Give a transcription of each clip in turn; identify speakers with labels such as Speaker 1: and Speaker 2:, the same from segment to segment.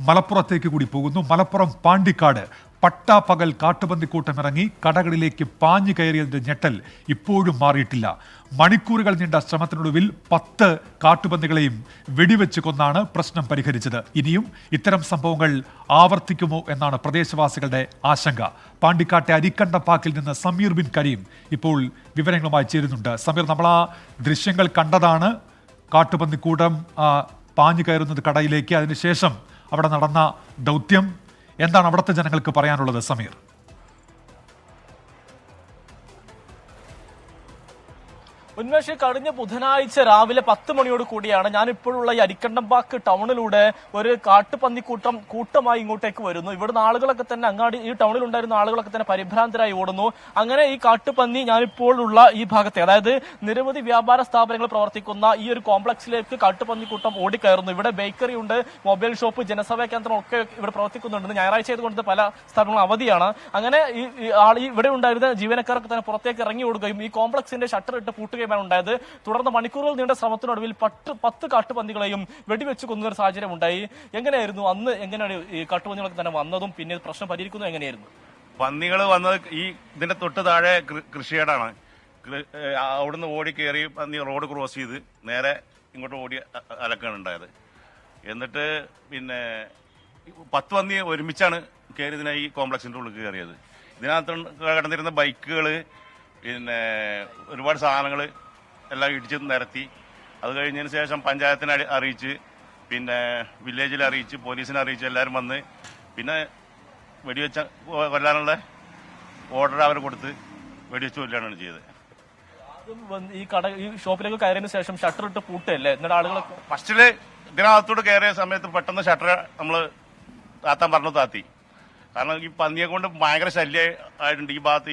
Speaker 1: മലപ്പുറത്തേക്ക് കൂടി പോകുന്നു. മലപ്പുറം പാണ്ടിക്കാട് പട്ടാപ്പകൽ കാട്ടുപന്നിക്കൂട്ടം ഇറങ്ങി കടകളിലേക്ക് പാഞ്ഞു കയറിയതിന്റെ ഞെട്ടൽ ഇപ്പോഴും മാറിയിട്ടില്ല. മണിക്കൂറുകൾ നീണ്ട ശ്രമത്തിനൊടുവിൽ 10 കാട്ടുപന്നികളെയും വെടിവെച്ച് കൊന്നാണ് പ്രശ്നം പരിഹരിച്ചത്. ഇനിയും ഇത്തരം സംഭവങ്ങൾ ആവർത്തിക്കുമോ എന്നാണ് പ്രദേശവാസികളുടെ ആശങ്ക. പാണ്ടിക്കാട്ടെ അരിക്കണ്ടപ്പാക്കിൽ നിന്ന് സമീർ ബിൻ കരീം ഇപ്പോൾ വിവരങ്ങളുമായി ചേരുന്നുണ്ട്. സമീർ, നമ്മൾ ആ ദൃശ്യങ്ങൾ കണ്ടതാണ്. കാട്ടുപന്നിക്കൂട്ടം പാഞ്ഞു കയറുന്നത് കടയിലേക്ക്. അതിനുശേഷം അവിടെ നടന്ന ദൗത്യം എന്താണ് അവിടുത്തെ ജനങ്ങൾക്ക് പറയാനുള്ളത് സമീർ?
Speaker 2: ഉന്മേഷ്, കഴിഞ്ഞ ബുധനാഴ്ച രാവിലെ 10 മണിയോട് കൂടിയാണ് ഞാൻ ഇപ്പോഴുള്ള ഈ അരിക്കണ്ടമ്പാക്ക് ടൗണിലൂടെ ഒരു കൂട്ടമായി ഇങ്ങോട്ടേക്ക് വരുന്നു. ഇവിടുന്ന് ആളുകളൊക്കെ തന്നെ അങ്ങാടി ഈ ടൗണിൽ ഉണ്ടായിരുന്ന ആളുകളൊക്കെ തന്നെ പരിഭ്രാന്തരായി ഓടുന്നു. അങ്ങനെ ഈ കാട്ടുപന്നി ഞാനിപ്പോഴുള്ള ഈ ഭാഗത്തെ, അതായത് നിരവധി വ്യാപാര സ്ഥാപനങ്ങൾ പ്രവർത്തിക്കുന്ന ഈ ഒരു കോംപ്ലക്സിലേക്ക് കാട്ടുപന്നിക്കൂട്ടം ഓടിക്കയറുന്നു. ഇവിടെ ബേക്കറി ഉണ്ട്, മൊബൈൽ ഷോപ്പ്, ജനസേവാ കേന്ദ്രം ഒക്കെ ഇവിടെ പ്രവർത്തിക്കുന്നുണ്ട്. ഞായറാഴ്ച ആയതുകൊണ്ട് പല സ്ഥാപനങ്ങളും അവധിയാണ്. അങ്ങനെ ഇവിടെ ഉണ്ടായിരുന്ന ജീവനക്കാരൊക്കെ തന്നെ പുറത്തേക്ക് ഇറങ്ങി ഓടുകയും ഈ കോംപ്ലക്സിന്റെ ഷട്ടർ ഇട്ട് പൂട്ടുകയും ഉണ്ടായത്. തുടർന്ന് മണിക്കൂറുകൾ നീണ്ട ശ്രമത്തിനൊടുവിൽ 10 കാട്ടുപന്നികളെയും വെടിവെച്ച് കൊന്ന ഒരു സാഹചര്യം ഉണ്ടായി. എങ്ങനെയായിരുന്നു അന്ന്, എങ്ങനെയാണ് ഈ കാട്ടുപന്നികളൊക്കെ തന്നെ വന്നതും പിന്നെ പ്രശ്നം പരിഹരിക്കുന്നതും എങ്ങനെയായിരുന്നു?
Speaker 3: പന്നികൾ വന്നത് ഈ ഇതിന്റെ തൊട്ട് താഴെ കൃഷിയിടാണ്. അവിടുന്ന് ഓടി കയറി പന്നി റോഡ് ക്രോസ് ചെയ്ത് നേരെ ഇങ്ങോട്ട് ഓടി അലക്കാണ് ഉണ്ടായത്. എന്നിട്ട് പിന്നെ 10 പന്നി ഒരുമിച്ചാണ് കയറി ഈ കോംപ്ലക്സിന്റെ ഉള്ളിൽ കയറിയത്. ഇതിനകത്ത് കിടന്നിരുന്ന ബൈക്കുകള്, പിന്നെ ഒരുപാട് സാധനങ്ങൾ എല്ലാം ഇടിച്ച് നിരത്തി. അത് കഴിഞ്ഞതിന് ശേഷം പഞ്ചായത്തിനെ അറിയിച്ച്, പിന്നെ വില്ലേജിൽ അറിയിച്ച്, പോലീസിനെ അറിയിച്ച് എല്ലാവരും വന്ന് പിന്നെ വെടിവെച്ച കൊല്ലാനുള്ള ഓർഡർ അവർ കൊടുത്ത് വെടിവെച്ച് കൊല്ലാണ് ചെയ്തത്.
Speaker 2: ഈ ഷോപ്പിലേക്ക് കയറിയതിനു ശേഷം ഷട്ടർ ഇട്ട് പൂട്ടല്ലേ? എന്നിട്ട് ആളുകൾ
Speaker 3: ഫസ്റ്റില് ഇതിനകത്തോട് കയറിയ സമയത്ത് പെട്ടെന്ന് ഷട്ടർ നമ്മൾ താത്താൻ പറഞ്ഞു താത്തി. കാരണം ഈ പന്നിയെ കൊണ്ട് ഭയങ്കര ശല്യം ആയിട്ടുണ്ട്. ഈ ഭാഗത്ത്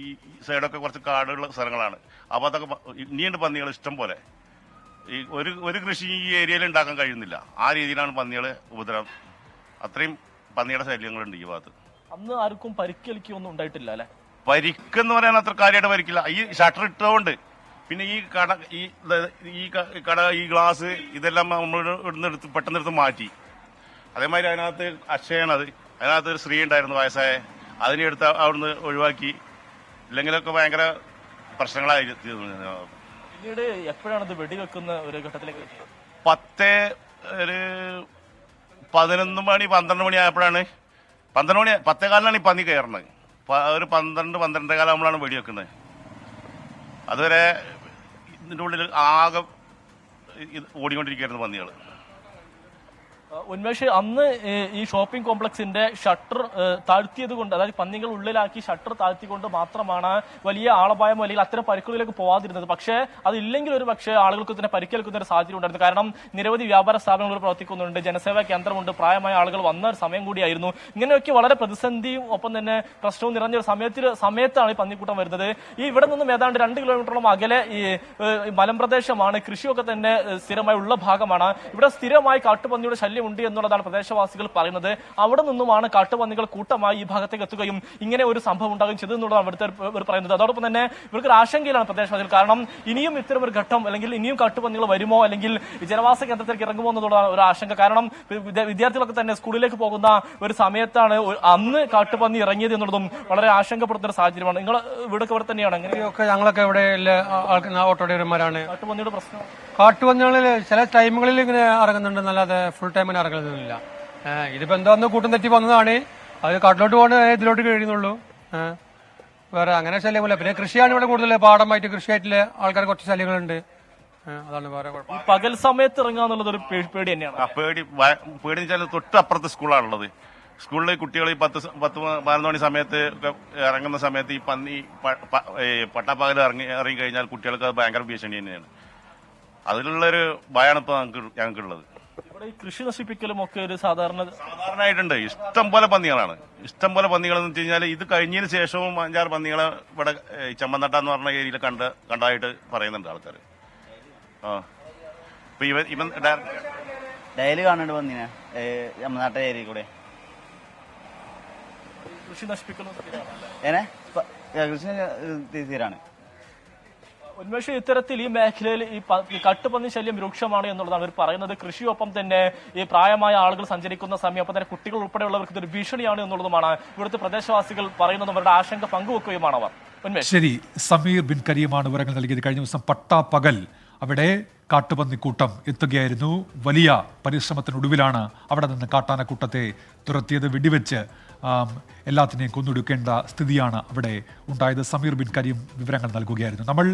Speaker 3: ഈ സൈഡൊക്കെ കുറച്ച് കാടുള്ള സ്ഥലങ്ങളാണ്. ആ ഭാഗത്തൊക്കെ ഇനിയുണ്ട് പന്നികൾ ഇഷ്ടം പോലെ. ഈ ഒരു കൃഷി ഈ ഏരിയയിൽ ഉണ്ടാക്കാൻ കഴിയുന്നില്ല. ആ രീതിയിലാണ് പന്നികളെ ഉപദ്രവം. അത്രയും പന്നിയുടെ ശല്യങ്ങളുണ്ട് ഈ ഭാഗത്ത്.
Speaker 2: അന്ന് ആർക്കും പരിക്കേൽക്കൊന്നും ഉണ്ടായിട്ടില്ല അല്ലെ?
Speaker 3: പരിക്കെന്ന് പറയാൻ അത്ര കാര്യമായിട്ട് പരിക്കില്ല. ഈ ഷട്ടർ ഇട്ടതുകൊണ്ട്. പിന്നെ ഈ കട ഈ ഗ്ലാസ് ഇതെല്ലാം നമ്മൾ ഇവിടുന്ന് പെട്ടെന്ന് എടുത്ത് മാറ്റി. അതേമാതിരി അതിനകത്ത് അക്ഷയാണത്. അതിനകത്ത് ഒരു സ്ത്രീ ഉണ്ടായിരുന്നു, വയസ്സായ. അതിനെടുത്ത് അവിടുന്ന് ഒഴിവാക്കി. ഇല്ലെങ്കിലൊക്കെ ഭയങ്കര പ്രശ്നങ്ങളായി.
Speaker 2: പിന്നീട് എപ്പോഴാണ് ഇത് വെടിവെക്കുന്ന ഒരു ഘട്ടത്തിലേക്ക്?
Speaker 3: 11 മണി 12 മണി ആയപ്പോഴാണ് 10:15 ഈ പന്നി കയറുന്നത്. ഒരു 12-12:15 ആകുമ്പോഴാണ് വെടിവെക്കുന്നത്. അതുവരെ ഇതിന്റെ ഉള്ളിൽ ആകെ ഓടിക്കൊണ്ടിരിക്കുകയായിരുന്നു പന്നികൾ.
Speaker 2: ഉന്മേഷ്, അന്ന് ഈ ഷോപ്പിംഗ് കോംപ്ലക്സിന്റെ ഷട്ടർ താഴ്ത്തിയത് കൊണ്ട്, അതായത് പന്നികൾ ഉള്ളിലാക്കി ഷട്ടർ താഴ്ത്തിക്കൊണ്ട് മാത്രമാണ് വലിയ ആളപായമോ അല്ലെങ്കിൽ അത്തരം പരിക്കുകളിലേക്ക് പോവാതിരുന്നത്. പക്ഷേ അതില്ലെങ്കിൽ ഒരു പക്ഷേ ആളുകൾക്ക് തന്നെ പരിക്കേൽക്കുന്ന ഒരു സാഹചര്യം ഉണ്ടായിരുന്നു. കാരണം നിരവധി വ്യാപാര സ്ഥാപനങ്ങൾ പ്രവർത്തിക്കുന്നുണ്ട്, ജനസേവാ കേന്ദ്രമുണ്ട്, പ്രായമായ ആളുകൾ വന്ന ഒരു സമയം കൂടിയായിരുന്നു. ഇങ്ങനെയൊക്കെ വളരെ പ്രതിസന്ധിയും ഒപ്പം തന്നെ പ്രശ്നവും നിറഞ്ഞ ഒരു സമയത്താണ് ഈ പന്നിക്കൂട്ടം വരുന്നത്. ഈ ഇവിടെ നിന്നും ഏതാണ്ട് 2 കിലോമീറ്ററോളം അകലെ ഈ മലമ്പ്രദേശമാണ്, കൃഷിയൊക്കെ തന്നെ സ്ഥിരമായി ഉള്ള ഭാഗമാണ്. ഇവിടെ സ്ഥിരമായി കാട്ടുപന്നിയുടെ ശല്യം ഉണ്ട് എന്നുള്ളതാണ് പ്രദേശവാസികൾ പറയുന്നത്. അവിടെ നിന്നുമാണ് കാട്ടുപന്നികൾ കൂട്ടമായി ഈ ഭാഗത്തേക്ക് എത്തുകയും ഇങ്ങനെ ഒരു സംഭവം ഉണ്ടാകുകയും ചെയ്തെന്നുള്ളതാണ് ഇവിടുത്തെ ഇവർ പറയുന്നത്. അതോടൊപ്പം തന്നെ ഇവർക്ക് ഒരു ആശങ്കയിലാണ് പ്രദേശവാസികൾ. കാരണം ഇനിയും ഇത്തരം ഒരു ഘട്ടം, അല്ലെങ്കിൽ ഇനിയും കാട്ടുപന്നികൾ വരുമോ, അല്ലെങ്കിൽ ജനവാസ കേന്ദ്രത്തിലേക്ക് ഇറങ്ങുമോ എന്നുള്ളതാണ് ഒരു ആശങ്ക. കാരണം വിദ്യാർത്ഥികളൊക്കെ തന്നെ സ്കൂളിലേക്ക് പോകുന്ന ഒരു സമയത്താണ് അന്ന് കാട്ടുപന്നി ഇറങ്ങിയത് എന്നുള്ളതും വളരെ ആശങ്കപ്പെടുത്തുന്ന ഒരു സാഹചര്യമാണ്. നിങ്ങൾ ഇവിടൊക്കെ ഇവിടെ തന്നെയാണ്?
Speaker 4: ഞങ്ങളൊക്കെ ഇവിടെ ഓട്ടോ ഡ്രൈവർമാരാണ്.
Speaker 2: കാട്ടുപന്നിയുടെ പ്രശ്നം,
Speaker 4: കാട്ടുപന്നികളിൽ ചില ടൈമുകളിൽ ഇങ്ങനെ ഇറങ്ങുന്നുണ്ട്, അല്ലാതെ ഫുൾ ടൈം ഇങ്ങനെ ഇറങ്ങുന്നില്ല. ഇതിപ്പോ എന്തോന്ന് കൂട്ടം തെറ്റി വന്നതാണ്. അത് കാട്ടിലോട്ട് പോകണ ഇതിലോട്ട് കഴിയുന്നുള്ളൂ. വേറെ അങ്ങനെ ശല്യമില്ല. പിന്നെ കൃഷിയാണ് ഇവിടെ കൂടുതൽ, പാടമായിട്ട് കൃഷിയായിട്ടുള്ള ആൾക്കാർ കുറച്ച് ശല്യങ്ങളുണ്ട്. അതാണ് വേറെ കുഴപ്പം.
Speaker 2: പകൽ സമയത്ത് ഇറങ്ങാന്നുള്ളത് ഒരു പേടി തന്നെയാണ്.
Speaker 3: പേടി വെച്ചാൽ തൊട്ട് അപ്പുറത്ത് സ്കൂളാണുള്ളത്. സ്കൂളിൽ കുട്ടികൾ ഈ 10-11 മണി സമയത്ത് ഇറങ്ങുന്ന സമയത്ത് ഈ പന്നി പട്ടാപ്പകൽ ഇറങ്ങി കഴിഞ്ഞാൽ കുട്ടികൾക്ക് അത് ഭയങ്കര ഭീഷണി തന്നെയാണ്. അതിലുള്ളൊരു ഭയമാണ് ഇപ്പൊ ഞങ്ങൾക്കുള്ളത്.
Speaker 2: ഇവിടെ കൃഷി നശിപ്പിക്കലും ഒക്കെ ഒരു സാധാരണയായിട്ടുണ്ട്.
Speaker 3: ഇഷ്ടം പോലെ പന്നികളാണ്. ഇഷ്ടം പോലെ പന്നികൾ എന്ന് വെച്ച് കഴിഞ്ഞാൽ ഇത് കഴിഞ്ഞതിന് ശേഷവും 5-6 പന്നികളെ ഇവിടെ ചമ്മന്തട്ട എന്ന് പറഞ്ഞ ഏരിയയിൽ കണ്ടതായിട്ട് പറയുന്നുണ്ട് ആൾക്കാർ. ഇവൻ
Speaker 5: ഡെയിലി കാണുന്നുണ്ട് പന്നിനെ ചമ്മന്തട്ട ഏരിയ കൂടെ.
Speaker 2: കൃഷി നശിപ്പിക്കലും
Speaker 5: കൃഷി തീരാണ്.
Speaker 2: ഉന്മേഷം ഇത്തരത്തിൽ ഈ മേഖലയിൽ ഈ കാട്ടുപന്നി ശല്യം രൂക്ഷമാണ് എന്നുള്ളതാണ് അവർ പറയുന്നത്. കൃഷിയൊപ്പം തന്നെ ഈ പ്രായമായ ആളുകൾ സഞ്ചരിക്കുന്ന സമയം, ഒപ്പം തന്നെ കുട്ടികൾ ഉൾപ്പെടെയുള്ളവർക്ക് ഇതൊരു ഭീഷണിയാണ് എന്നുള്ളതുമാണ് ഇവിടുത്തെ പ്രദേശവാസികൾ പറയുന്നതും അവരുടെ ആശങ്ക പങ്കുവെക്കുകയുമാണ് അവർ. ഉന്മേഷ്.
Speaker 1: ശരി, സമീർ ബിൻ കരീമാണ് വിവരങ്ങൾ നൽകിയത്. കഴിഞ്ഞ ദിവസം പട്ടാപ്പകൽ അവിടെ കാട്ടുപന്നിക്കൂട്ടം എത്തുകയായിരുന്നു. വലിയ പരിശ്രമത്തിനൊടുവിലാണ് അവിടെ നിന്ന് കാട്ടാനക്കൂട്ടത്തെ തുരത്തിയത്. വെടിവെച്ച് എല്ലാത്തിനെയും കൊന്നൊടുക്കേണ്ട സ്ഥിതിയാണ് അവിടെ ഉണ്ടായത്. സമീർ ബിൻ കരീം വിവരങ്ങൾ നൽകുകയായിരുന്നു. നമ്മൾ